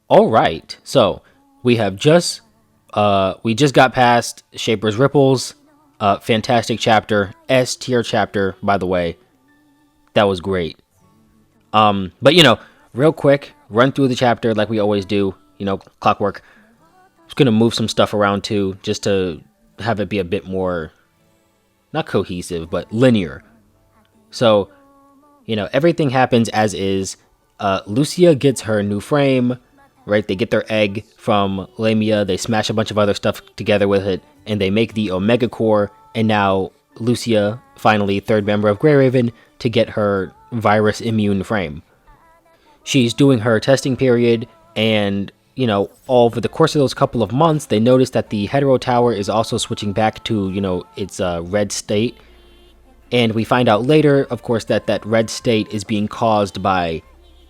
All right, so we have just we just got past Shaper's Ripples. Fantastic chapter, S tier chapter, by the way. That was great. But real quick, run through the chapter like we always do. Clockwork. Just gonna move some stuff around too, just to have it be a bit more, not cohesive, but linear. So, everything happens as is. Lucia gets her new frame, right? They get their egg from Lamia, they smash a bunch of other stuff together with it, and they make the Omega Core, and now Lucia, finally, third member of Grey Raven, to get her virus-immune frame. She's doing her testing period, and, over the course of those couple of months, they notice that the Hetero Tower is also switching back to, its red state. And we find out later, of course, that red state is being caused by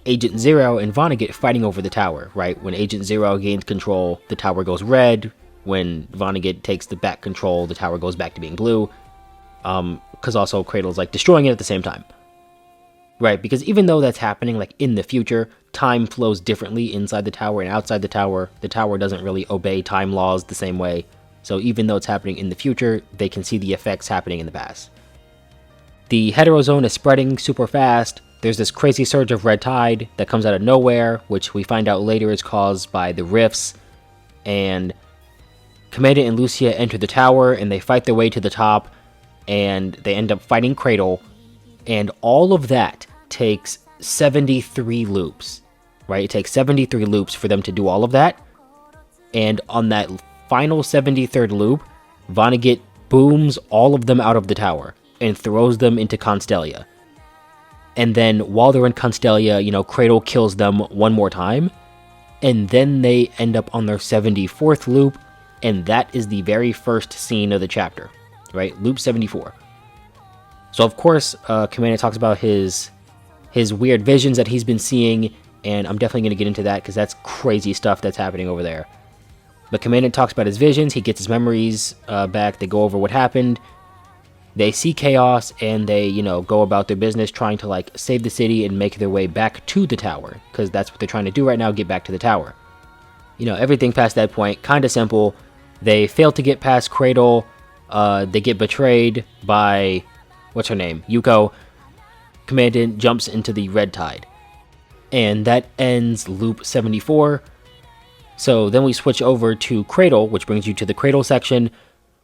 Agent Zero and Vonnegut fighting over the tower, right? When Agent Zero gains control, the tower goes red. When Vonnegut takes the back control, the tower goes back to being blue. Because also Cradle's destroying it at the same time. Right, because even though that's happening in the future, time flows differently inside the tower and outside the tower. The tower doesn't really obey time laws the same way. So even though it's happening in the future, they can see the effects happening in the past. The Hetero Zone is spreading super fast. There's this crazy surge of red tide that comes out of nowhere, which we find out later is caused by the rifts. And Commandant and Lucia enter the tower, and they fight their way to the top, and they end up fighting Cradle. And all of that takes 73 loops, right? It takes 73 loops for them to do all of that. And on that final 73rd loop, Vonnegut booms all of them out of the tower and throws them into Constellia. And then while they're in Constellia, Cradle kills them one more time. And then they end up on their 74th loop. And that is the very first scene of the chapter, right? Loop 74. So of course, Commandant talks about his weird visions that he's been seeing, and I'm definitely going to get into that because that's crazy stuff that's happening over there. But Commandant talks about his visions, he gets his memories back, they go over what happened, they see chaos, and they, go about their business trying to save the city and make their way back to the tower, because that's what they're trying to do right now, get back to the tower. Everything past that point, kind of simple. They fail to get past Cradle, they get betrayed by... what's her name? Yuko. Commandant jumps into the red tide. And that ends loop 74. So then we switch over to Cradle, which brings you to the Cradle section.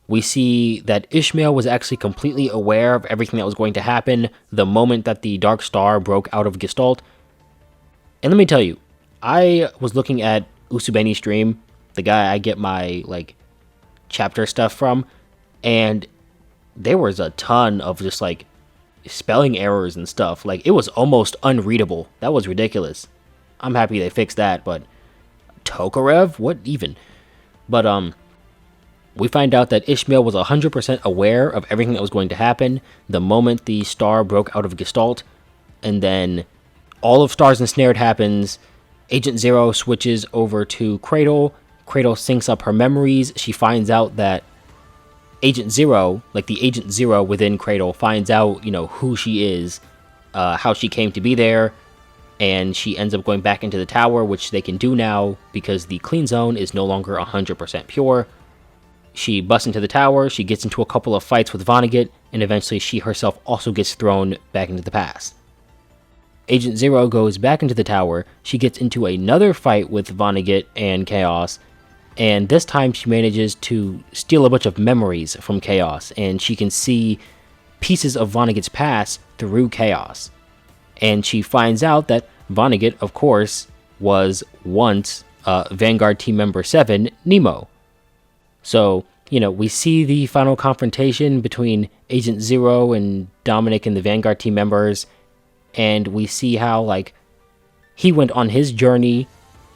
We see that Ishmael was actually completely aware of everything that was going to happen the moment that the Dark Star broke out of Gestalt. And let me tell you, I was looking at Usubeni's stream, the guy I get my chapter stuff from, and there was a ton of just spelling errors and stuff. It was almost unreadable. That was ridiculous. I'm happy they fixed that, but Tokarev? What even? But we find out that Ishmael was 100% aware of everything that was going to happen the moment the star broke out of Gestalt, and then all of Stars Ensnared happens. Agent Zero switches over to Cradle. Cradle syncs up her memories. She finds out that Agent Zero, the Agent Zero within Cradle, finds out, who she is, how she came to be there, and she ends up going back into the tower, which they can do now because the clean zone is no longer 100% pure. She busts into the tower, she gets into a couple of fights with Vonnegut, and eventually she herself also gets thrown back into the past. Agent Zero goes back into the tower, she gets into another fight with Vonnegut and Chaos, and this time she manages to steal a bunch of memories from Chaos, and she can see pieces of Vonnegut's past through Chaos. And she finds out that Vonnegut, of course, was once Vanguard Team Member 7, Nemo. So, we see the final confrontation between Agent Zero and Dominic and the Vanguard Team members, and we see how, he went on his journey,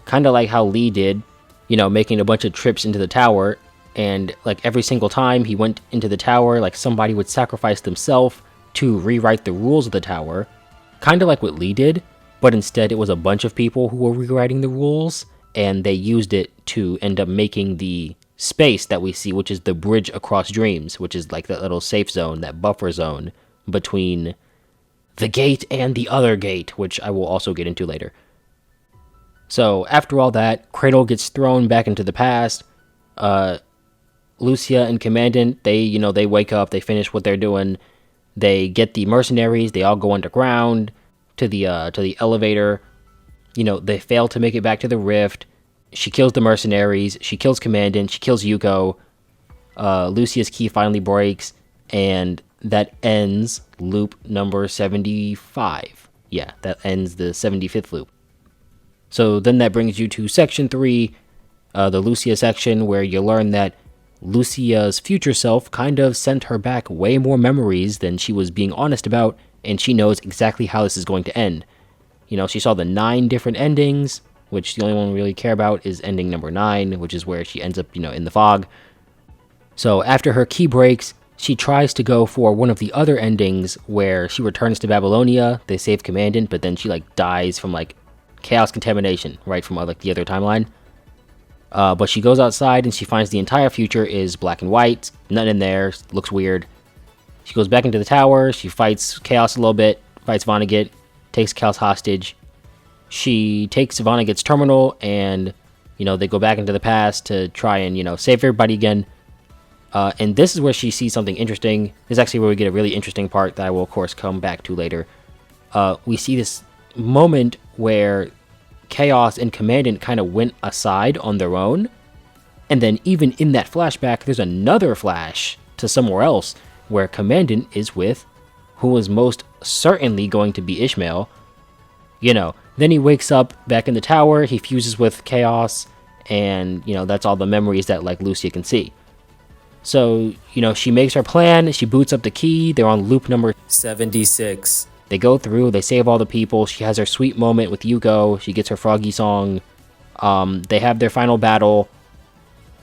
kind of like how Lee did, making a bunch of trips into the tower, and every single time he went into the tower, somebody would sacrifice themselves to rewrite the rules of the tower, kind of like what Lee did, but instead it was a bunch of people who were rewriting the rules, and they used it to end up making the space that we see, which is the bridge across dreams, which is that little safe zone, that buffer zone between the gate and the other gate, which I will also get into later. So after all that, Cradle gets thrown back into the past. Lucia and Commandant, they wake up, they finish what they're doing. They get the mercenaries, they all go underground to the elevator. They fail to make it back to the rift. She kills the mercenaries, she kills Commandant, she kills Yuko. Lucia's key finally breaks, and that ends loop number 75. Yeah, that ends the 75th loop. So then that brings you to section 3, the Lucia section, where you learn that Lucia's future self kind of sent her back way more memories than she was being honest about, and she knows exactly how this is going to end. She saw the 9 different endings, which the only one we really care about is ending number 9, which is where she ends up, in the fog. So after her key breaks, she tries to go for one of the other endings where she returns to Babylonia. They save Commandant, but then she dies from chaos contamination, right, from the other timeline. But she goes outside and she finds the entire future is black and white, nothing in there, looks weird. She goes back into the tower, she fights Chaos a little bit, fights Vonnegut, takes Chaos hostage. She takes Vonnegut's terminal and, they go back into the past to try and, save everybody again. And this is where she sees something interesting. This is actually where we get a really interesting part that I will, of course, come back to later. We see this moment where Chaos and Commandant kind of went aside on their own. And then even in that flashback, there's another flash to somewhere else where Commandant is with who was most certainly going to be Ishmael. Then he wakes up back in the tower, he fuses with Chaos, and, that's all the memories that, Lucia can see. So, she makes her plan, she boots up the key, they're on loop number 76. They go through, they save all the people, she has her sweet moment with Yuko, she gets her froggy song, they have their final battle.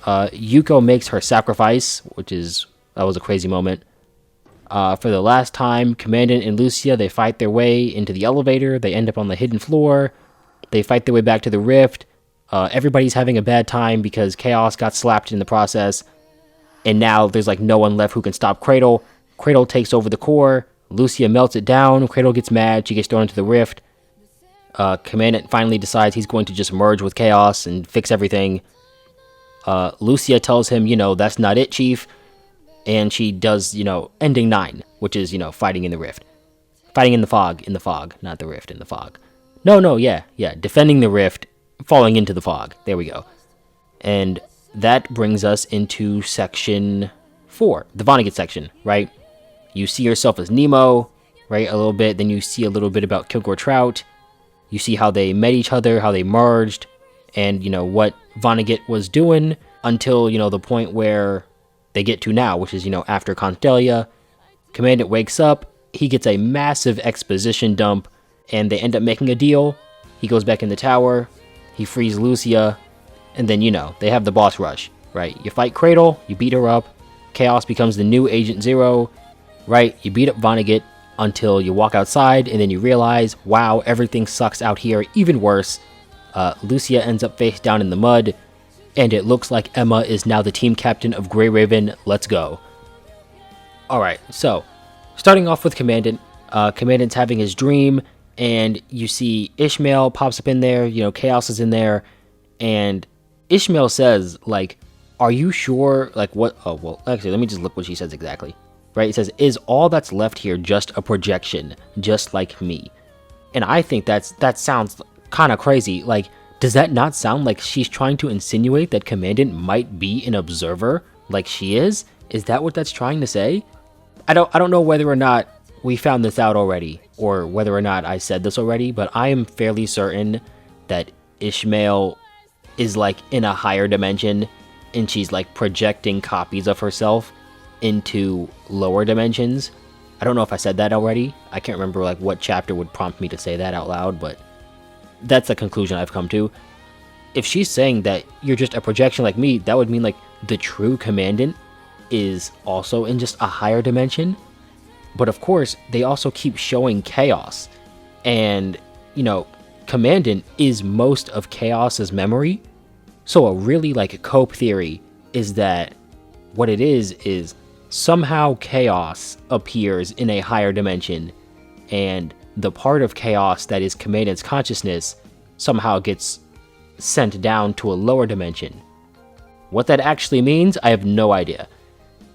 Yuko makes her sacrifice, that was a crazy moment. For the last time, Commandant and Lucia, they fight their way into the elevator, they end up on the hidden floor, they fight their way back to the rift. Everybody's having a bad time because Chaos got slapped in the process. And now there's no one left who can stop Cradle. Cradle takes over the core. Lucia melts it down. Cradle gets mad. She gets thrown into the rift. Commandant finally decides he's going to just merge with Chaos and fix everything. Lucia tells him, that's not it, Chief. And she does, ending 9, which is, fighting in the rift. Fighting in the fog, not the rift, in the fog. Yeah, defending the rift, falling into the fog. There we go. And that brings us into section 4, the Vonnegut section, right? You see yourself as Nemo, right, a little bit. Then you see a little bit about Kilgore Trout. You see how they met each other, how they merged, and, what Vonnegut was doing until, the point where they get to now, which is, after Constelia. Commandant wakes up, he gets a massive exposition dump, and they end up making a deal. He goes back in the tower, he frees Lucia, and then, they have the boss rush, right? You fight Cradle, you beat her up, Chaos becomes the new Agent Zero, right? You beat up Vonnegut until you walk outside, and then you realize, wow, everything sucks out here, even worse. Lucia ends up face down in the mud, and it looks like Emma is now the team captain of Grey Raven. Let's go. Alright, so, starting off with Commandant. Commandant's having his dream, and you see Ishmael pops up in there, Chaos is in there, and Ishmael says, are you sure, what, oh, well, actually, let me just look what she says exactly, right? It says, is all that's left here just a projection, just like me? And I think that sounds kind of crazy, does that not sound like she's trying to insinuate that Commandant might be an observer, like she is? Is that what that's trying to say? I don't know whether or not we found this out already, or whether or not I said this already, but I am fairly certain that Ishmael is in a higher dimension, and she's projecting copies of herself into lower dimensions. I don't know if I said that already. I can't remember what chapter would prompt me to say that out loud, but that's the conclusion I've come to. If she's saying that you're just a projection like me, that would mean the true Commandant is also in just a higher dimension. But of course, they also keep showing Chaos, and Commandant is most of Chaos's memory. So a really cope theory is that what it is somehow Chaos appears in a higher dimension, and the part of Chaos that is Commandant's consciousness somehow gets sent down to a lower dimension. What that actually means, I have no idea.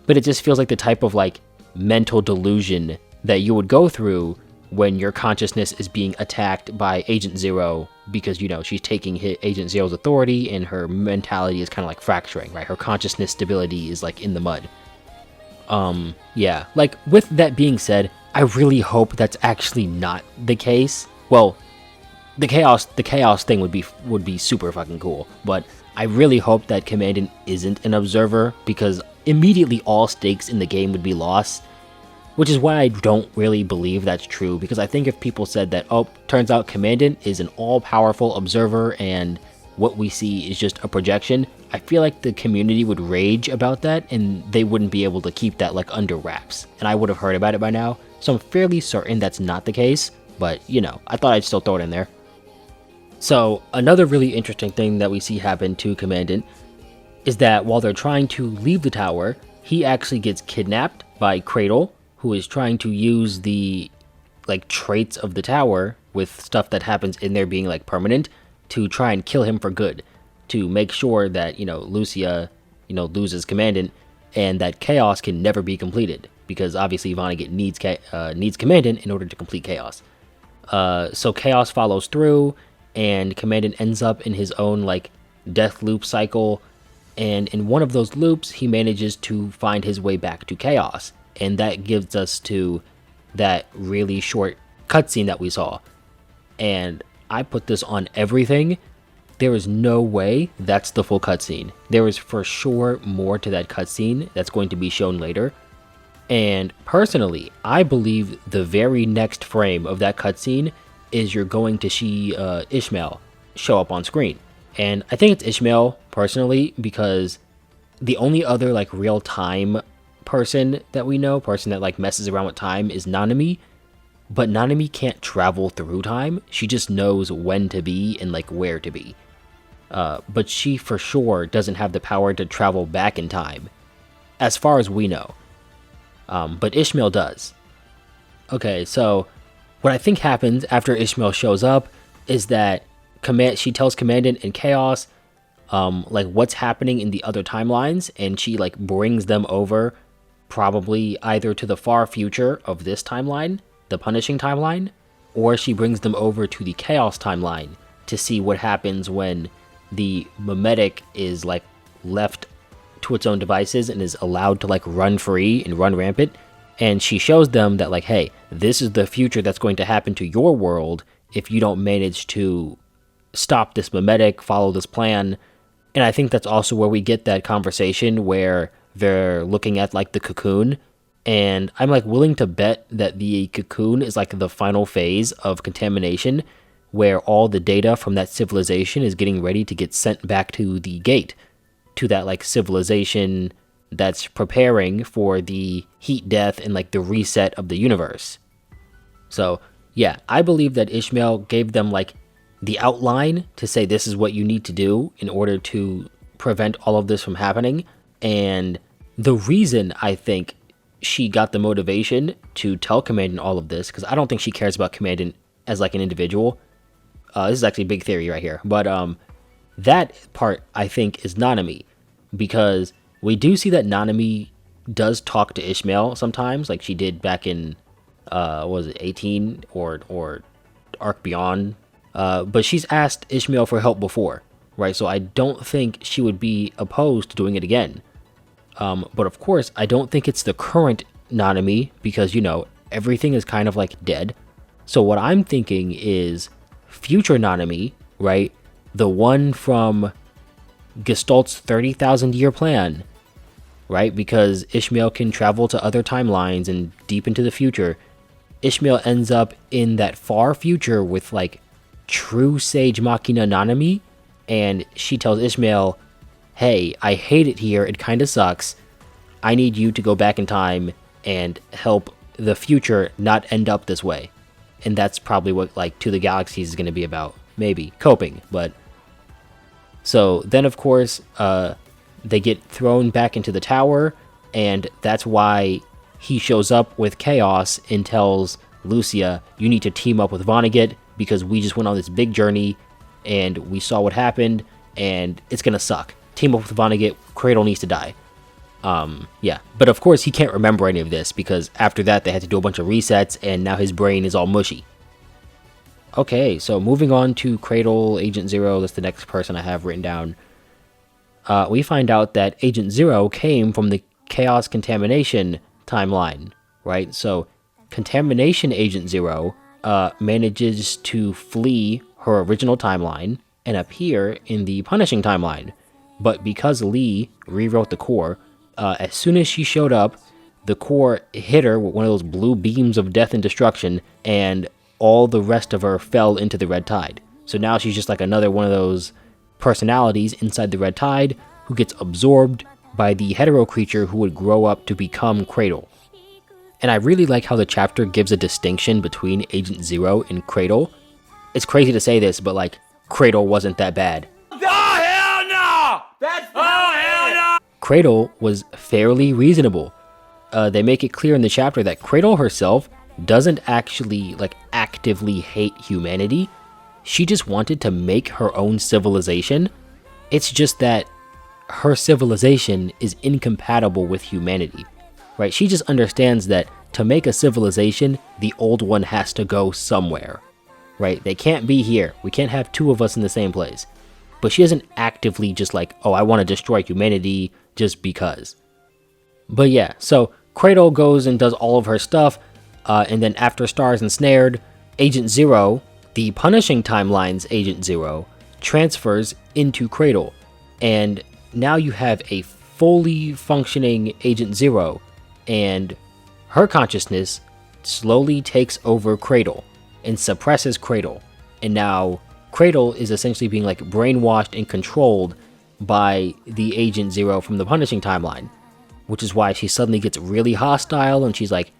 But it just feels like the type of like mental delusion that you would go through when your consciousness is being attacked by Agent Zero, because, you know, she's taking Agent Zero's authority and her mentality is kind of like fracturing, right? Her consciousness stability is like in the mud. Yeah, like with that being said, I really hope that's actually not the case. Well, the chaos thing would be super fucking cool, but I really hope that Commandant isn't an observer, because immediately all stakes in the game would be lost, which is why I don't really believe that's true, because I think if people said that, oh, turns out Commandant is an all-powerful observer and what we see is just a projection, I feel like the community would rage about that and they wouldn't be able to keep that like under wraps, and I would have heard about it by now, so I'm fairly certain that's not the case, but you know, I thought I'd still throw it in there. So another really interesting thing that we see happen to Commandant is that while they're trying to leave the tower, he actually gets kidnapped by Cradle, who is trying to use the like traits of the tower with stuff that happens in there being like permanent to try and kill him for good, to make sure that, you know, Lucia, you know, loses Commandant and that chaos can never be completed, because obviously Vonnegut needs Commandant in order to complete chaos. So chaos follows through and Commandant ends up in his own like death loop cycle, and in one of those loops he manages to find his way back to chaos, and that gives us to that really short cutscene that we saw. And I put this on everything. There is no way that's the full cutscene. There is for sure more to that cutscene that's going to be shown later. And personally, I believe the very next frame of that cutscene is you're going to see Ishmael show up on screen. And I think it's Ishmael, personally, because the only other like real time person that we know, person that like messes around with time, is Nanami. But Nanami can't travel through time. She just knows when to be and like where to be. But she for sure doesn't have the power to travel back in time, as far as we know. But Ishmael does. Okay, so what I think happens after Ishmael shows up is that she tells Commandant and Chaos like what's happening in the other timelines, and she like brings them over, probably either to the far future of this timeline, the punishing timeline, or she brings them over to the chaos timeline to see what happens when the mimetic is like left to its own devices and is allowed to like run free and run rampant. And she shows them that like, hey, this is the future that's going to happen to your world if you don't manage to stop this mimetic, follow this plan. And I think that's also where we get that conversation where they're looking at like the cocoon, and I'm like willing to bet that the cocoon is like the final phase of contamination, where all the data from that civilization is getting ready to get sent back to the gate, to that like civilization that's preparing for the heat death and like the reset of the universe. So yeah, I believe that Ishmael gave them like the outline to say this is what you need to do in order to prevent all of this from happening. And the reason I think she got the motivation to tell Commandant all of this, because I don't think she cares about Commandant as like an individual. This is actually a big theory right here. But that part I think is Nanami, because we do see that Nanami does talk to Ishmael sometimes, like she did back in was it 18 or Arc Beyond. But she's asked Ishmael for help before, right? So I don't think she would be opposed to doing it again. But of course, I don't think it's the current Nanami, because, you know, everything is kind of like dead. So what I'm thinking is future Nanami, right? The one from Gestalt's 30,000 year plan, right? Because Ishmael can travel to other timelines and deep into the future. Ishmael ends up in that far future with like true Sage Machina Nanami, and she tells Ishmael, hey, I hate it here, it kind of sucks. I need you to go back in time and help the future not end up this way. And that's probably what like To the Galaxies is going to be about. Maybe coping, but so then of course they get thrown back into the tower, and that's why he shows up with Chaos and tells Lucia, you need to team up with Vonnegut because we just went on this big journey and we saw what happened, and it's gonna suck. Team up with Vonnegut, Cradle needs to die. Yeah, but of course he can't remember any of this, because after that they had to do a bunch of resets, and now his brain is all mushy. Okay, so moving on to Cradle, Agent Zero, that's the next person I have written down. We find out that Agent Zero came from the Chaos Contamination timeline, right? So Contamination Agent Zero manages to flee her original timeline and appear in the Punishing timeline. But because Lee rewrote the core, as soon as she showed up, the core hit her with one of those blue beams of death and destruction, and all the rest of her fell into the Red Tide. So now she's just like another one of those personalities inside the Red Tide who gets absorbed by the hetero creature who would grow up to become Cradle. And I really like how the chapter gives a distinction between Agent Zero and Cradle. It's crazy to say this, but like, Cradle wasn't that bad. Oh, hell no! Hell no! Cradle was fairly reasonable. They make it clear in the chapter that Cradle herself doesn't actually like actively hate humanity. She just wanted to make her own civilization. It's just that her civilization is incompatible with humanity, right? She just understands that to make a civilization, the old one has to go somewhere, right? They can't be here. We can't have two of us in the same place. But she isn't actively just like, oh, I want to destroy humanity just because. But yeah, so Cradle goes and does all of her stuff, and then after Stars Ensnared, Agent Zero, the Punishing Timeline's Agent Zero, transfers into Cradle, and now you have a fully functioning Agent Zero, and her consciousness slowly takes over Cradle and suppresses Cradle, and now Cradle is essentially being like brainwashed and controlled by the Agent Zero from the Punishing Timeline, which is why she suddenly gets really hostile, and she's like,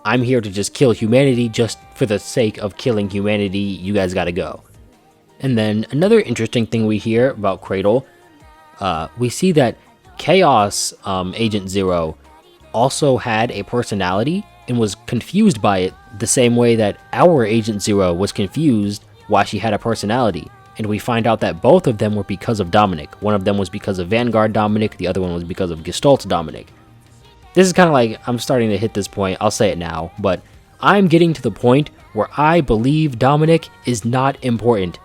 I'm here to just kill humanity just for the sake of killing humanity, you guys gotta go. And then another interesting thing we hear about Cradle, we see that Chaos Agent Zero also had a personality and was confused by it the same way that our Agent Zero was confused why she had a personality. And we find out that both of them were because of Dominic. One of them was because of Vanguard Dominic, the other one was because of Gestalt Dominic. This is kind of like, I'm starting to hit this point, I'll say it now, but I'm getting to the point where I believe Dominic is not important.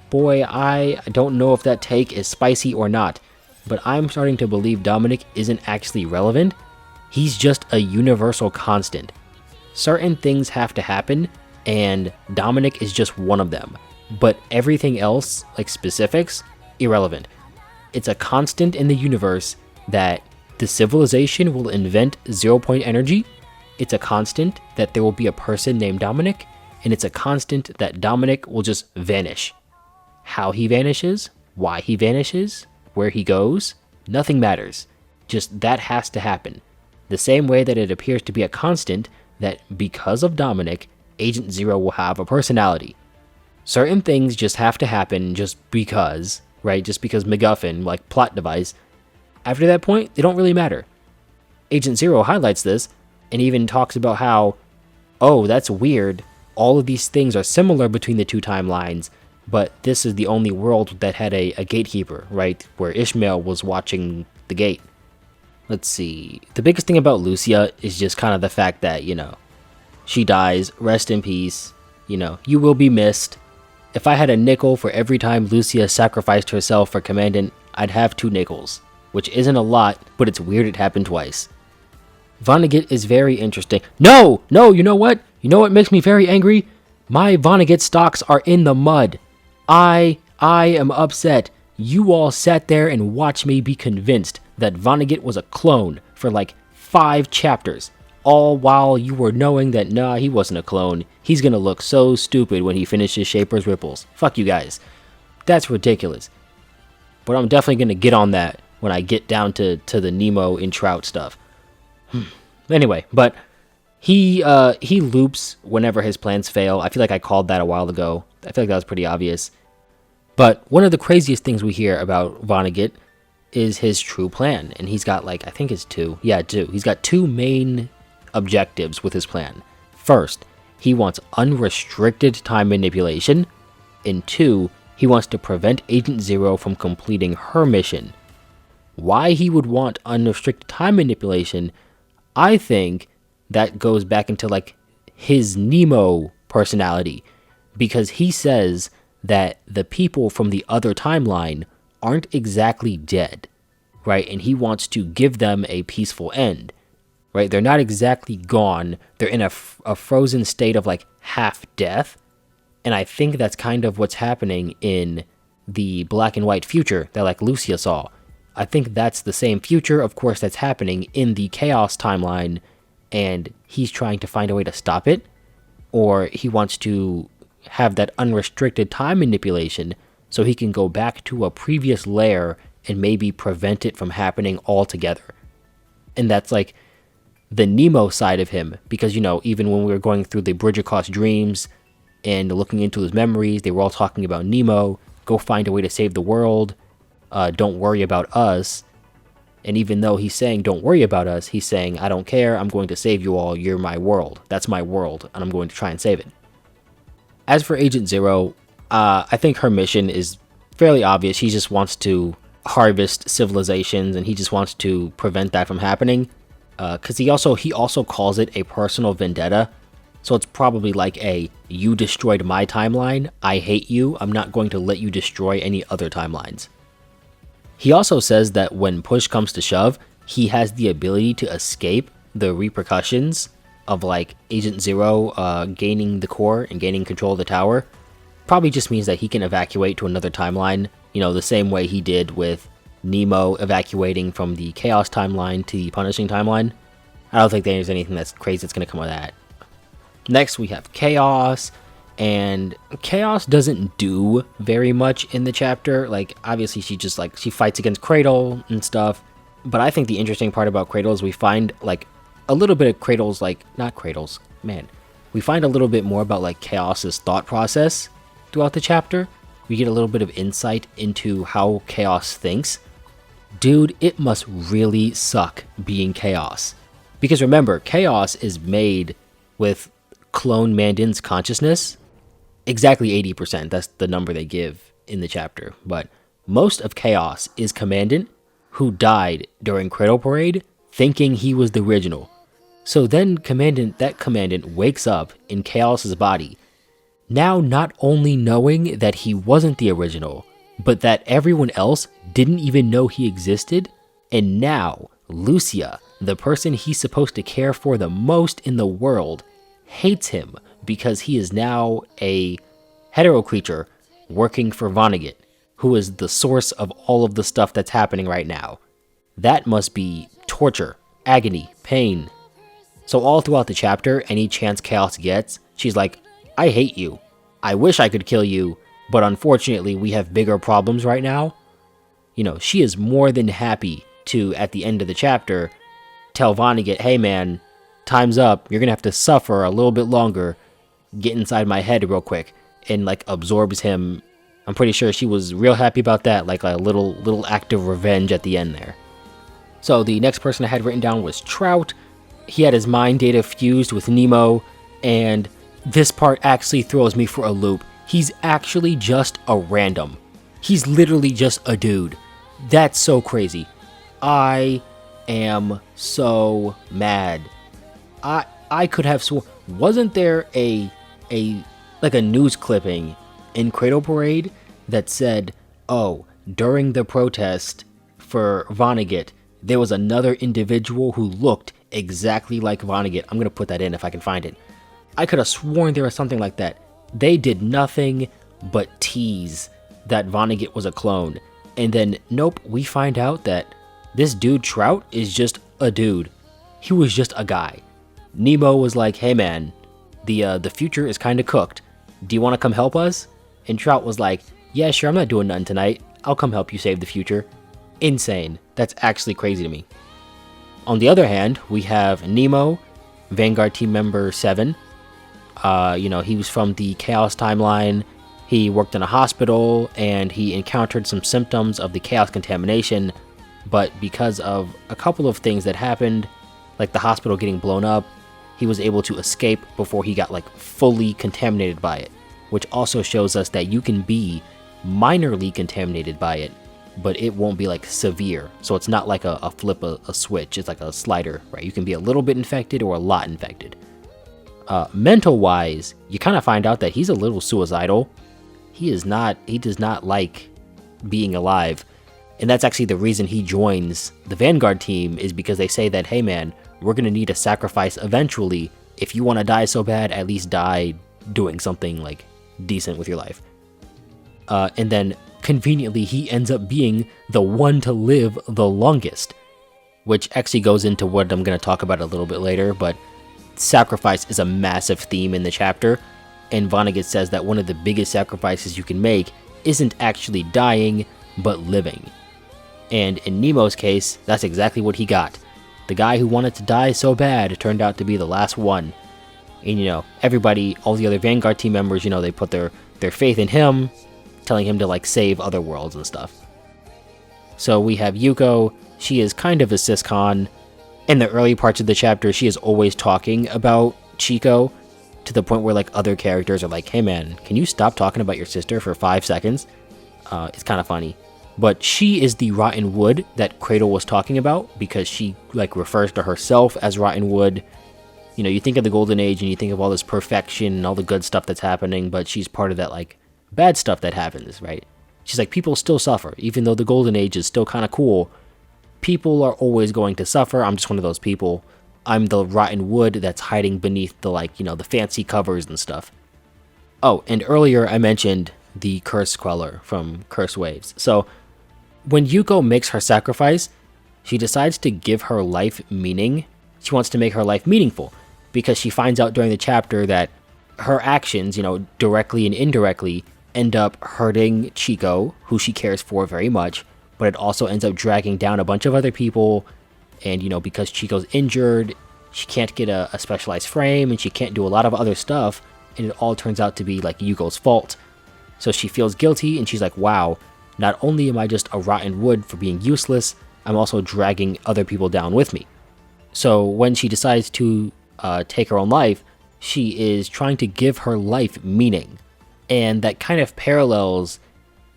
Boy, I don't know if that take is spicy or not, but I'm starting to believe Dominic isn't actually relevant. He's just a universal constant. Certain things have to happen, and Dominic is just one of them. But everything else, like specifics, irrelevant. It's a constant in the universe that the civilization will invent 0-point energy. It's a constant that there will be a person named Dominic, and it's a constant that Dominic will just vanish. How he vanishes, why he vanishes, where he goes, nothing matters. Just that has to happen. The same way that it appears to be a constant that because of Dominic, Agent Zero will have a personality. Certain things just have to happen just because, right? Just because MacGuffin, like plot device. After that point, they don't really matter. Agent Zero highlights this and even talks about how, oh, that's weird. All of these things are similar between the two timelines, but this is the only world that had a gatekeeper, right? Where Ishmael was watching the gate. Let's see. The biggest thing about Lucia is just kind of the fact that, she dies, rest in peace, you will be missed. If I had a nickel for every time Lucia sacrificed herself for Commandant, I'd have 2 nickels, which isn't a lot, but it's weird it happened twice. Vonnegut is very interesting. No, you know what? You know what makes me very angry? My Vonnegut stocks are in the mud. I am upset. You all sat there and watched me be convinced that Vonnegut was a clone for like 5 chapters. All while you were knowing that, nah, he wasn't a clone. He's gonna look so stupid when he finishes Shaper's Ripples. Fuck you guys. That's ridiculous. But I'm definitely gonna get on that when I get down to the Nemo and Trout stuff. Anyway, but he loops whenever his plans fail. I feel like I called that a while ago. I feel like that was pretty obvious. But one of the craziest things we hear about Vonnegut is his true plan. And he's got like, I think it's 2. Yeah, 2. He's got 2 main objectives with his plan. First, he wants unrestricted time manipulation. And 2, he He wants to prevent Agent Zero from completing her mission. Why he would want unrestricted time manipulation, I think that goes back into like his Nemo personality, because he says that the people from the other timeline aren't exactly dead, right? And he wants to give them a peaceful end, right? They're not exactly gone. They're in a frozen state of like half death. And I think that's kind of what's happening in the black and white future that like Lucia saw. I think that's the same future, of course, that's happening in the Chaos timeline, and he's trying to find a way to stop it, or he wants to have that unrestricted time manipulation so he can go back to a previous layer and maybe prevent it from happening altogether. And that's like the Nemo side of him, because, you know, even when we were going through the Bridge Across Dreams and looking into his memories, they were all talking about Nemo, go find a way to save the world, don't worry about us. And even though he's saying don't worry about us, he's saying I don't care, I'm going to save you all, you're my world, that's my world, and I'm going to try and save it. As for Agent Zero, I think her mission is fairly obvious. She just wants to harvest civilizations, and he just wants to prevent that from happening, because he also calls it a personal vendetta. So it's probably like a, you destroyed my timeline, I hate you, I'm not going to let you destroy any other timelines. He also says that when push comes to shove, he has the ability to escape the repercussions of like Agent Zero gaining the core and gaining control of the tower. Probably just means that he can evacuate to another timeline, you know, the same way he did with Nemo evacuating from the Chaos timeline to the Punishing timeline. I don't think there's anything that's crazy that's going to come of that. Next, we have Chaos, and Chaos doesn't do very much in the chapter. Like, obviously, she fights against Cradle and stuff, but I think the interesting part about Cradle is we find, like, a little bit of Cradle's, like, not Cradle's, man. We find a little bit more about, like, Chaos's thought process throughout the chapter. We get a little bit of insight into how Chaos thinks. Dude, it must really suck being Chaos. Because remember, Chaos is made with Clone Mandan's consciousness. Exactly 80%, that's the number they give in the chapter. But most of Chaos is Commandant, who died during Cradle Parade, thinking he was the original. So then that Commandant wakes up in Chaos's body, now not only knowing that he wasn't the original, but that everyone else didn't even know he existed, and now Lucia, the person he's supposed to care for the most in the world, hates him because he is now a hetero creature working for Vonnegut, who is the source of all of the stuff that's happening right now. That must be torture, agony, pain. So all throughout the chapter, any chance Chaos gets, she's like, I hate you. I wish I could kill you, but unfortunately we have bigger problems right now. You know, she is more than happy to, at the end of the chapter, tell Vonnegut, hey man, time's up, you're gonna have to suffer a little bit longer, get inside my head real quick, and like absorbs him. I'm pretty sure she was real happy about that, like a little act of revenge at the end there. So the next person I had written down was Trout. He had his mind data fused with Nemo, and this part actually throws me for a loop. He's actually just a random. He's literally just a dude. That's so crazy. I am so mad. I could have sworn, wasn't there a news clipping in Cradle Parade that said, oh, during the protest for Vonnegut, there was another individual who looked exactly like Vonnegut. I'm going to put that in if I can find it. I could have sworn there was something like that. They did nothing but tease that Vonnegut was a clone. And then, nope, we find out that this dude Trout is just a dude. He was just a guy. Nemo was like, hey man, the future is kind of cooked. Do you want to come help us? And Trout was like, yeah, sure, I'm not doing nothing tonight. I'll come help you save the future. Insane. That's actually crazy to me. On the other hand, we have Nemo, Vanguard team member 7. He was from the Chaos timeline. He worked in a hospital, and he encountered some symptoms of the Chaos contamination, but because of a couple of things that happened, like the hospital getting blown up, he was able to escape before he got like fully contaminated by it, which also shows us that you can be minorly contaminated by it, but it won't be like severe. So it's not like a flip a switch. It's like a slider, right? You can be a little bit infected or a lot infected. Mental wise, you kind of find out that he's a little suicidal. He does not like being alive. And that's actually the reason he joins the Vanguard team, is because they say that, hey man, we're going to need a sacrifice eventually. If you want to die so bad, at least die doing something like decent with your life. And then conveniently, he ends up being the one to live the longest, which actually goes into what I'm going to talk about a little bit later, but sacrifice is a massive theme in the chapter, and Vonnegut says that one of the biggest sacrifices you can make isn't actually dying, but living. And in Nemo's case, that's exactly what he got. The guy who wanted to die so bad turned out to be the last one. And everybody, all the other Vanguard team members, they put their faith in him, telling him to like save other worlds and stuff. So we have Yuko. She is kind of a siscon. In the early parts of the chapter, she is always talking about Chico, to the point where like other characters are like, hey man, can you stop talking about your sister for 5 seconds? It's kind of funny. But she is the rotten wood that Cradle was talking about, because she like refers to herself as rotten wood. You think of the Golden Age and you think of all this perfection and all the good stuff that's happening, but she's part of that like bad stuff that happens, right? She's like, people still suffer, even though the Golden Age is still kind of cool. People are always going to suffer. I'm just one of those people. I'm the rotten wood that's hiding beneath the the fancy covers and stuff. Oh, and earlier I mentioned the Curse Queller from Curse Waves. So when Yuko makes her sacrifice, she decides to give her life meaning. She wants to make her life meaningful, because she finds out during the chapter that her actions, directly and indirectly, end up hurting Chico, who she cares for very much, but it also ends up dragging down a bunch of other people. And, because Chico's injured, she can't get a specialized frame, and she can't do a lot of other stuff, and it all turns out to be like Yuko's fault. So she feels guilty, and she's like, wow, not only am I just a rotten wood for being useless, I'm also dragging other people down with me. So when she decides to take her own life, she is trying to give her life meaning. And that kind of parallels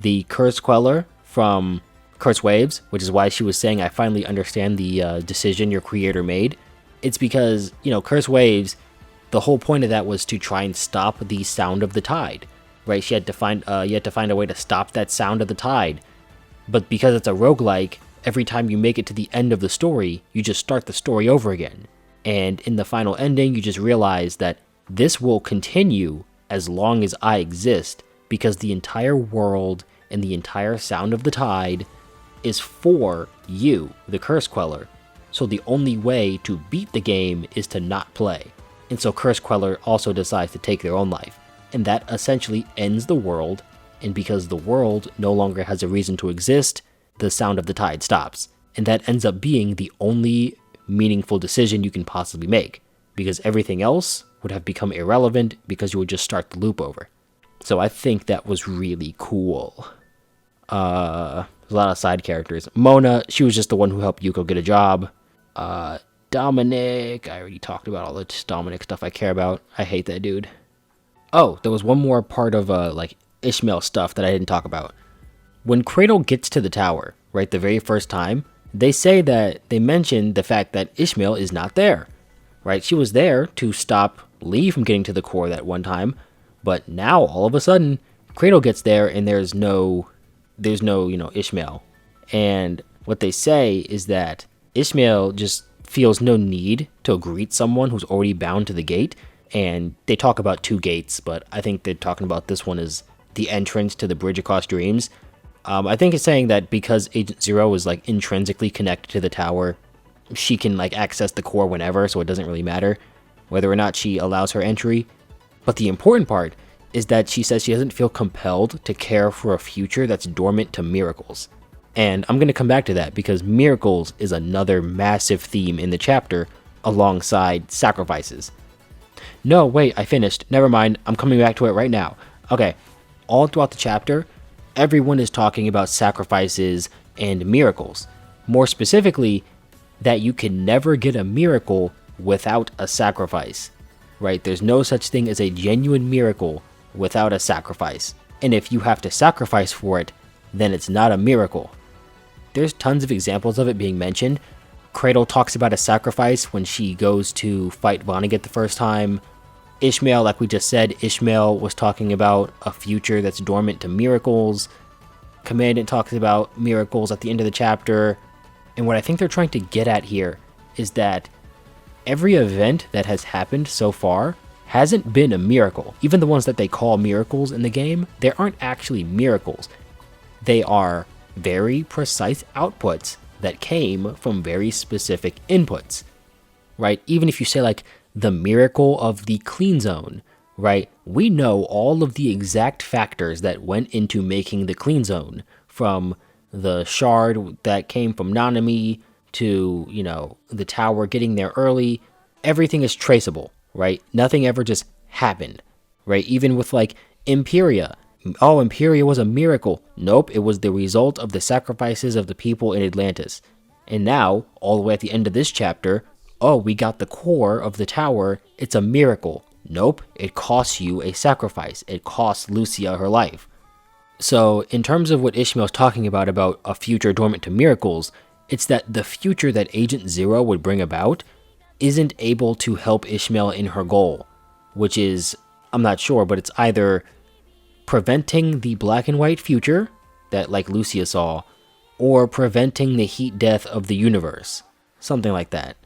the Curse Queller from Curse Waves, which is why she was saying, I finally understand the decision your creator made. It's because, Curse Waves, the whole point of that was to try and stop the sound of the tide, right? You had to find a way to stop that sound of the tide. But because it's a roguelike, every time you make it to the end of the story, you just start the story over again. And in the final ending, you just realize that this will continue as long as I exist, because the entire world and the entire sound of the tide is for you, the Curse Queller. So the only way to beat the game is to not play. And so Curse Queller also decides to take their own life. And that essentially ends the world, and because the world no longer has a reason to exist, the sound of the tide stops. And that ends up being the only meaningful decision you can possibly make, because everything else would have become irrelevant, because you would just start the loop over. So I think that was really cool. There's a lot of side characters. Mona, she was just the one who helped Yuko get a job. Dominic, I already talked about all the Dominic stuff I care about. I hate that dude. Oh, there was one more part of Ishmael stuff that I didn't talk about. When Cradle gets to the tower, right, the very first time, they mention the fact that Ishmael is not there, right? She was there to stop Lee from getting to the core that one time, but now all of a sudden Cradle gets there and there's no Ishmael. And what they say is that Ishmael just feels no need to greet someone who's already bound to the gate. And they talk about 2 gates, but I think they're talking about this one as the entrance to the Bridge Across Dreams. I think it's saying that because Agent Zero is intrinsically connected to the tower, she can access the core whenever, so it doesn't really matter whether or not she allows her entry. But the important part is that she says she doesn't feel compelled to care for a future that's dormant to miracles. And I'm going to come back to that, because miracles is another massive theme in the chapter alongside sacrifices. No, wait, I finished. Never mind, I'm coming back to it right now. Okay, all throughout the chapter, everyone is talking about sacrifices and miracles. More specifically, that you can never get a miracle without a sacrifice, right? There's no such thing as a genuine miracle without a sacrifice. And if you have to sacrifice for it, then it's not a miracle. There's tons of examples of it being mentioned. Cradle talks about a sacrifice when she goes to fight Vonnegut the first time. Ishmael, like we just said, Ishmael was talking about a future that's dormant to miracles. Commandant talks about miracles at the end of the chapter. And what I think they're trying to get at here is that every event that has happened so far hasn't been a miracle. Even the ones that they call miracles in the game, they aren't actually miracles. They are very precise outputs that came from very specific inputs, right? Even if you say like the miracle of the clean zone, right? We know all of the exact factors that went into making the clean zone, from the shard that came from Nanami to, the tower getting there early. Everything is traceable, right? Nothing ever just happened, right? Even with like Imperia. Oh, Imperia was a miracle. Nope, it was the result of the sacrifices of the people in Atlantis. And now, all the way at the end of this chapter, oh, we got the core of the tower. It's a miracle. Nope, it costs you a sacrifice. It costs Lucia her life. So, in terms of what Ishmael's talking about a future dormant to miracles, it's that the future that Agent Zero would bring about isn't able to help Ishmael in her goal, which is, I'm not sure, but it's either preventing the black and white future that like Lucia saw, or preventing the heat death of the universe, something like that.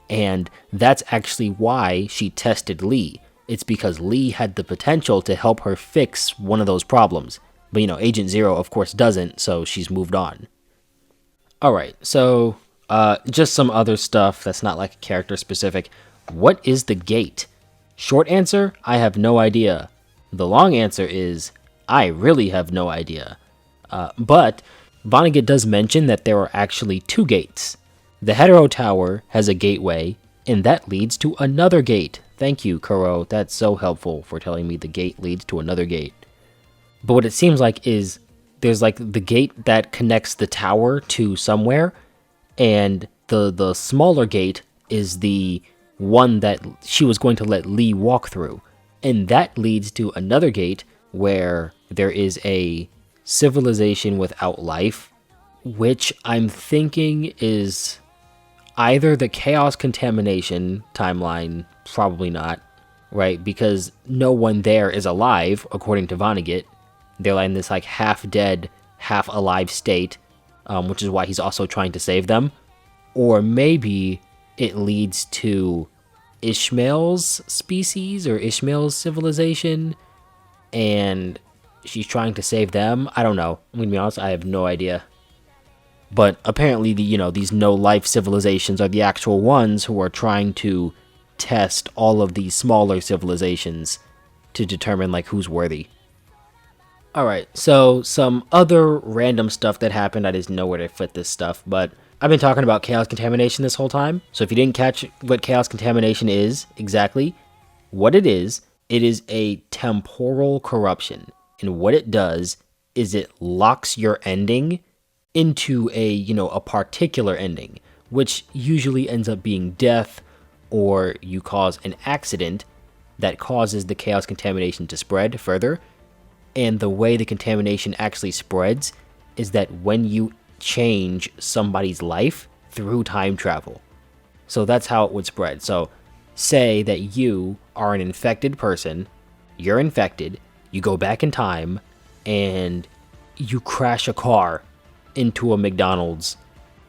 And that's actually why she tested Lee. It's because Lee had the potential to help her fix one of those problems. But Agent Zero of course doesn't, so she's moved on. Alright, so just some other stuff that's not like character specific. What is the gate? Short answer, I have no idea. The long answer is, I really have no idea. But Vonnegut does mention that there are actually two gates. The Hetero Tower has a gateway, and that leads to another gate. Thank you, Kuro. That's so helpful for telling me the gate leads to another gate. But what it seems like is there's like the gate that connects the tower to somewhere, and the smaller gate is the one that she was going to let Lee walk through. And that leads to another gate where there is a civilization without life, which I'm thinking is either the chaos contamination timeline, probably not, right? Because no one there is alive, according to Vonnegut. They're in this like half dead, half alive state, which is why he's also trying to save them. Or maybe it leads to Ishmael's species or Ishmael's civilization, and she's trying to save them. I don't know. I'm gonna be honest, I have no idea. But apparently, these no-life civilizations are the actual ones who are trying to test all of these smaller civilizations to determine like who's worthy. Alright, so some other random stuff that happened. I just know where to fit this stuff, but I've been talking about chaos contamination this whole time. So if you didn't catch what chaos contamination is exactly, what it is a temporal corruption. And what it does is it locks your ending into a particular ending, which usually ends up being death, or you cause an accident that causes the chaos contamination to spread further. And the way the contamination actually spreads is that when you change somebody's life through time travel. So that's how it would spread. So say that you are an infected person, you're infected, you go back in time, and you crash a car into a McDonald's.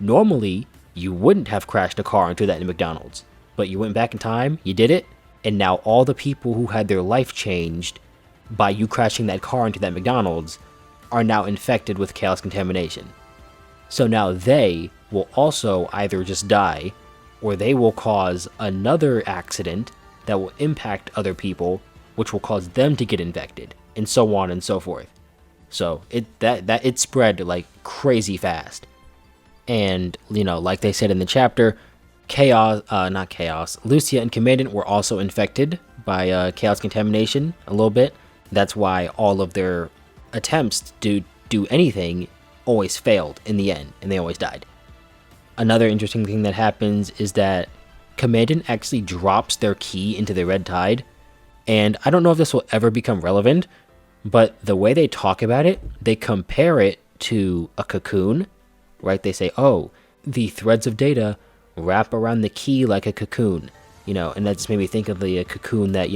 Normally, you wouldn't have crashed a car into that McDonald's, but you went back in time, you did it, and now all the people who had their life changed by you crashing that car into that McDonald's are now infected with chaos contamination. So now they will also either just die, or they will cause another accident that will impact other people, which will cause them to get infected, and so on and so forth. So it spread like crazy fast. And, like they said in the chapter, Lucia and Commandant were also infected by chaos contamination a little bit. That's why all of their attempts to do anything always failed in the end, and they always died. Another interesting thing that happens is that Commandant actually drops their key into the red tide, and I don't know if this will ever become relevant, But the way they talk about it, they compare it to a cocoon, right? They say, oh, the threads of data wrap around the key like a cocoon, and that just made me think of the cocoon that,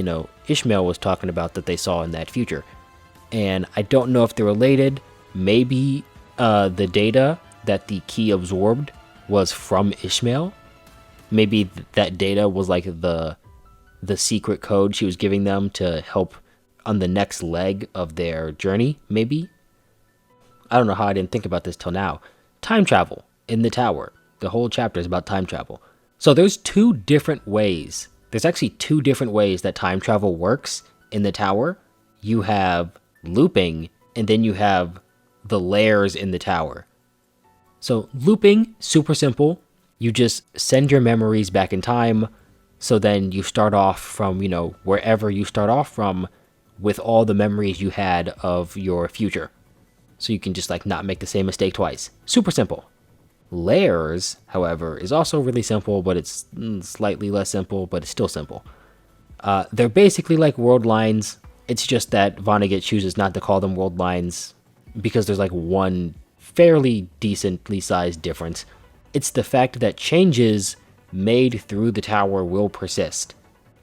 Ishmael was talking about that they saw in that future. And I don't know if they're related. Maybe the data that the key absorbed was from Ishmael. Maybe that data was like the secret code she was giving them to help on the next leg of their journey, maybe? I don't know how I didn't think about this till now. Time travel in the tower. The whole chapter is about time travel. So there's two different ways. There's actually two different ways that time travel works in the tower. You have looping, and then you have the layers in the tower. So looping, super simple. You just send your memories back in time. So then you start off from, wherever you start off from with all the memories you had of your future. So you can just not make the same mistake twice. Super simple. Layers, however, is also really simple, but it's slightly less simple, but it's still simple. They're basically like world lines. It's just that Vonnegut chooses not to call them world lines because there's one fairly decently sized difference. It's the fact that changes made through the tower will persist,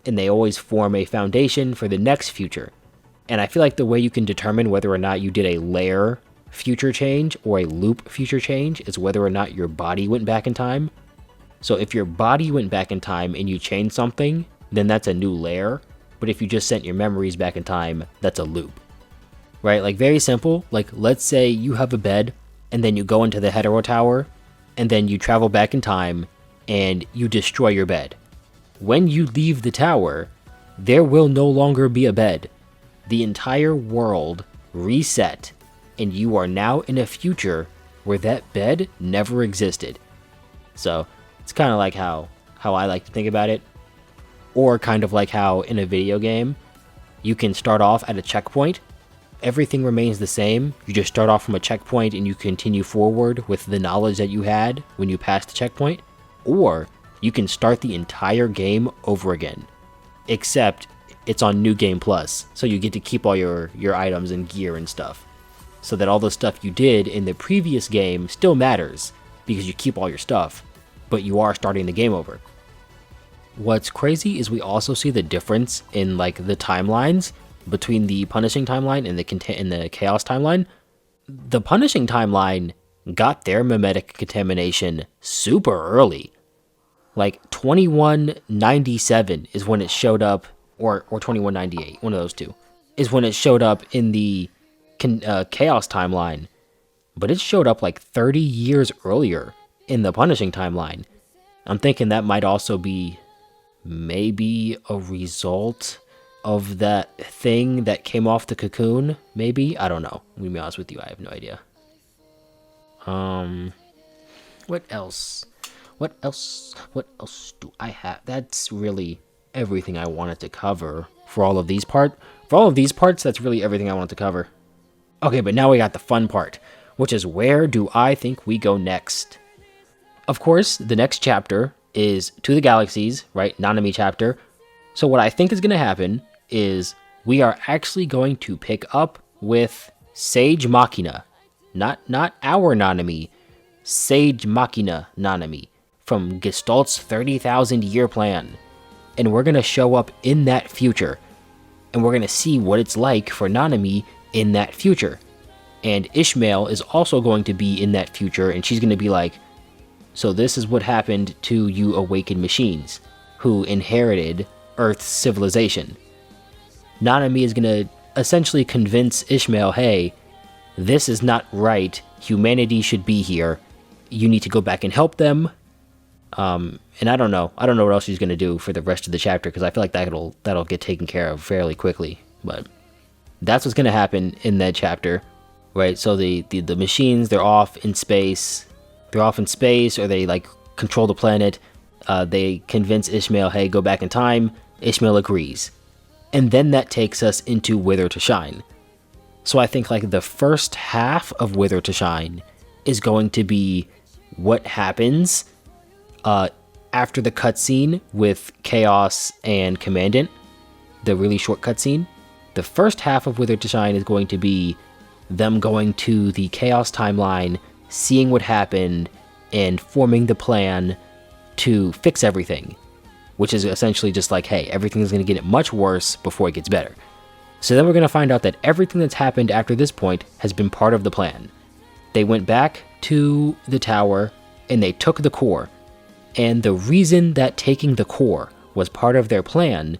and they always form a foundation for the next future. And I feel like the way you can determine whether or not you did a layer future change or a loop future change is whether or not your body went back in time. So if your body went back in time and you changed something, then that's a new layer. But if you just sent your memories back in time, that's a loop. Right? Very simple. Let's say you have a bed and then you go into the hetero tower and then you travel back in time and you destroy your bed. When you leave the tower, there will no longer be a bed. The entire world reset, and you are now in a future where that bed never existed. So it's kind of like how I like to think about it. Or kind of like how in a video game, you can start off at a checkpoint. Everything remains the same. You just start off from a checkpoint and you continue forward with the knowledge that you had when you passed the checkpoint. Or you can start the entire game over again. Except it's on New Game Plus, so you get to keep all your items and gear and stuff. So that all the stuff you did in the previous game still matters, because you keep all your stuff, but you are starting the game over. What's crazy is we also see the difference in the timelines between the punishing timeline and the chaos timeline. The punishing timeline got their memetic contamination super early. 2197 is when it showed up, or 2198, one of those two, is when it showed up in the chaos timeline. But it showed up 30 years earlier in the punishing timeline. I'm thinking that might also be maybe a result of that thing that came off the cocoon, maybe? I don't know. I'm gonna be honest with you, I have no idea. What else? What else do I have? That's really everything I wanted to cover for all of these parts. For all of these parts, that's really everything I wanted to cover. Okay, but now we got the fun part, which is where do I think we go next? Of course, the next chapter is To the Galaxies, right? Nanami chapter. So what I think is going to happen is we are actually going to pick up with Sage Machina. Not our Nanami, Sage Machina Nanami from Gestalt's 30,000 year plan. And we're going to show up in that future. And we're going to see what it's like for Nanami in that future. And Ishmael is also going to be in that future, and she's going to be like, so this is what happened to you awakened machines who inherited Earth's civilization. Nanami is going to essentially convince Ishmael, hey, this is not right. Humanity should be here. You need to go back and help them. And I don't know what else she's going to do for the rest of the chapter, because I feel like that'll get taken care of fairly quickly. But that's what's going to happen in that chapter, right? So the machines, they're off in space. They're off in space, or they control the planet. They convince Ishmael, hey, go back in time. Ishmael agrees. And then that takes us into Wither to Shine. So I think the first half of Wither to Shine is going to be what happens after the cutscene with Chaos and Commandant, the really short cutscene. The first half of Wither to Shine is going to be them going to the Chaos timeline, seeing what happened, and forming the plan to fix everything, which is essentially just like, hey, everything's going to get much worse before it gets better. So then we're going to find out that everything that's happened after this point has been part of the plan. They went back to the tower and they took the core. And the reason that taking the core was part of their plan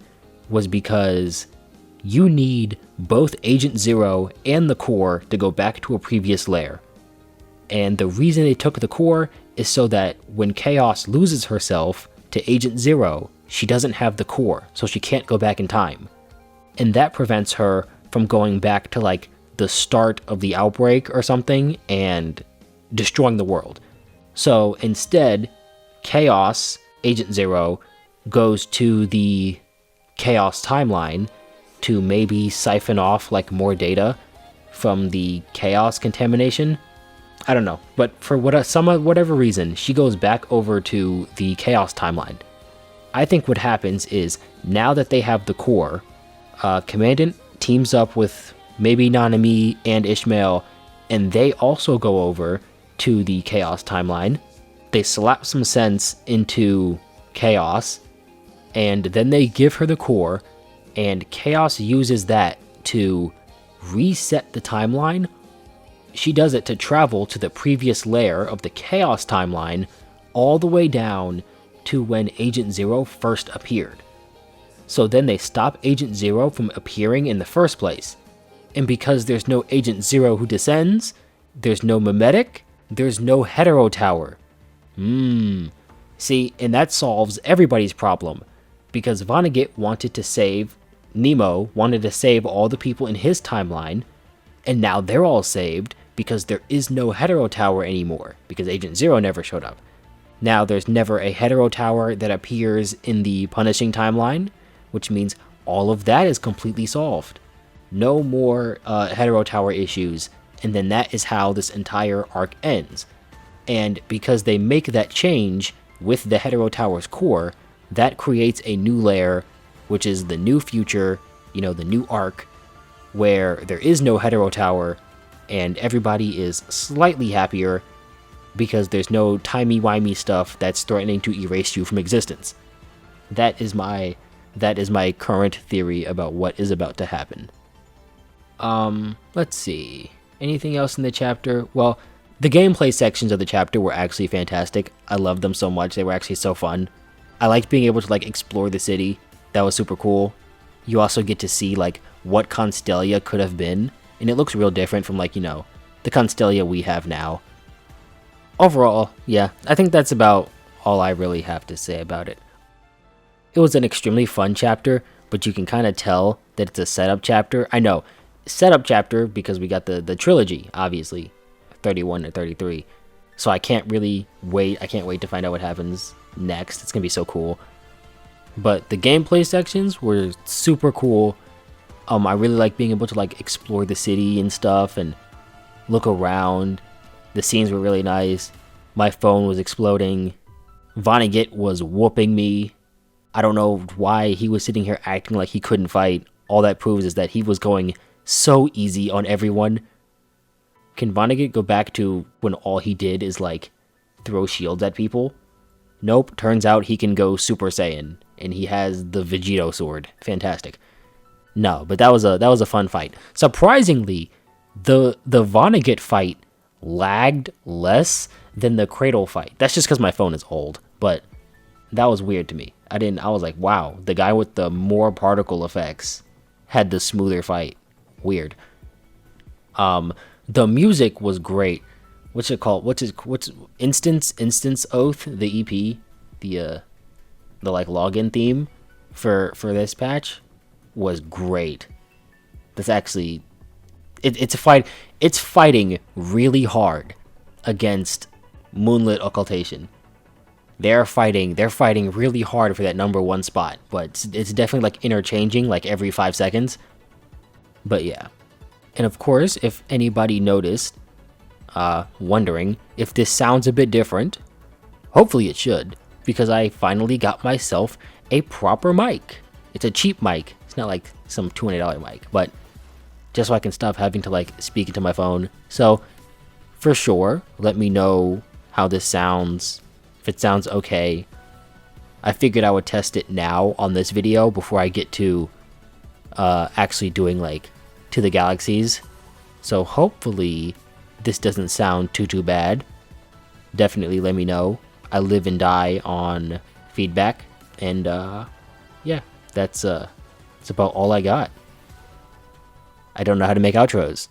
was because you need both Agent Zero and the core to go back to a previous lair. And the reason they took the core is so that when Chaos loses herself to Agent Zero, she doesn't have the core, so she can't go back in time. And that prevents her from going back to like the start of the outbreak or something and destroying the world. So instead, Chaos, Agent Zero, goes to the Chaos timeline to maybe siphon off like more data from the Chaos contamination. I don't know, but for whatever reason, she goes back over to the Chaos timeline. I think what happens is, now that they have the core, Commandant teams up with maybe Nanami and Ishmael, and they also go over to the Chaos timeline. They slap some sense into Chaos, and then they give her the core, and Chaos uses that to reset the timeline. She does it to travel to the previous layer of the Chaos timeline, all the way down to when Agent Zero first appeared. So then they stop Agent Zero from appearing in the first place. And because there's no Agent Zero who descends, there's no Mimetic, there's no Hetero Tower. See, and that solves everybody's problem. Because Vonnegut wanted to save all the people in his timeline, and now they're all saved because there is no Hetero Tower anymore, because Agent Zero never showed up. Now there's never a Hetero Tower that appears in the Punishing timeline, which means all of that is completely solved. No more Hetero Tower issues, and then that is how this entire arc ends. And because they make that change with the Hetero Tower's core, that creates a new layer, which is the new future, the new arc, where there is no Hetero Tower, and everybody is slightly happier because there's no timey-wimey stuff that's threatening to erase you from existence. That is my current theory about what is about to happen. Let's see. Anything else in the chapter? Well, the gameplay sections of the chapter were actually fantastic. I loved them so much. They were actually so fun. I liked being able to explore the city. That was super cool. You also get to see what Constellia could have been, and it looks real different from the Constellia we have now. Overall, yeah, I think that's about all I really have to say about it. It was an extremely fun chapter, but you can kind of tell that it's a setup chapter. I know, setup chapter because we got the trilogy, obviously, 31 and 33. So I can't really wait. I can't wait to find out what happens next. It's going to be so cool. But the gameplay sections were super cool. I really like being able to explore the city and stuff and look around. The scenes were really nice. My phone was exploding. Vonnegut was whooping me. I don't know why he was sitting here acting like he couldn't fight. All that proves is that he was going so easy on everyone. Can Vonnegut go back to when all he did is throw shields at people? Nope, turns out he can go Super Saiyan, and he has the Vegito sword. Fantastic. No, but that was a fun fight. Surprisingly, the Vonnegut fight lagged less than the Cradle fight. That's just because my phone is old, but that was weird to me. I was like, wow, the guy with the more particle effects had the smoother fight. Weird. The music was great. What's it called? What's Instance Oath, the EP, the login theme for this patch was great. That's actually it's fighting really hard against Moonlit Occultation. They're fighting really hard for that number 1 spot, but it's definitely interchanging every 5 seconds. But yeah. And of course, if anybody noticed, wondering if this sounds a bit different, hopefully it should, because I finally got myself a proper mic. It's a cheap mic, It's not like some $20 mic, but just so I can stop having to like speak into my phone. So for sure, let me know how this sounds, if it sounds okay. I figured I would test it now on this video before I get to actually doing like To the Galaxies. So hopefully this doesn't sound too bad. Definitely let me know. I live and die on feedback, and yeah, that's about all I got. I don't know how to make outros.